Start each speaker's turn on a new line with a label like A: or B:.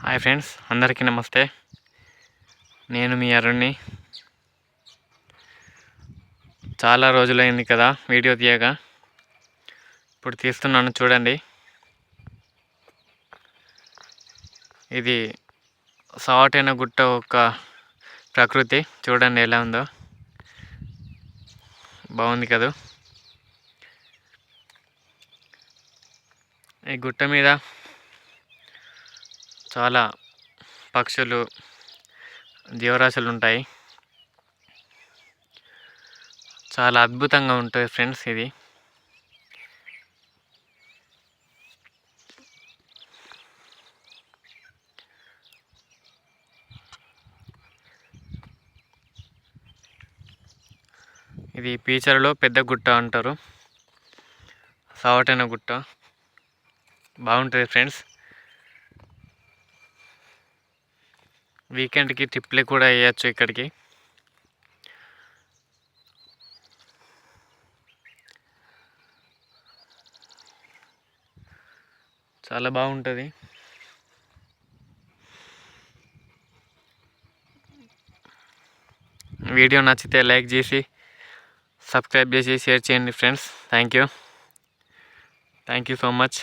A: Hi friends, అందరికీ నమస్తే. నేను మీ అరుణ్ని. చాలా రోజులైంది కదా వీడియో తీయక. ఇప్పుడు తీస్తున్నాను, చూడండి. ఇది సావటైన గుట్ట ఒక ప్రకృతి. చూడండి ఎలా ఉందో, బాగుంది కదా. ఈ గుట్ట మీద చాలా పక్షులు, జీవరాశులు ఉంటాయి. చాలా అద్భుతంగా ఉంటుంది ఫ్రెండ్స్. ఇది పీచర్లో పెద్ద గుట్ట అంటారు, సావటైన గుట్ట. బాగుంటుంది ఫ్రెండ్స్. వీకెండ్కి ట్రిప్లు కూడా వేయచ్చు ఇక్కడికి. చాలా బాగుంటుంది. వీడియో నచ్చితే లైక్ చేసి, సబ్స్క్రైబ్ చేసి, షేర్ చేయండి friends. Thank you so much.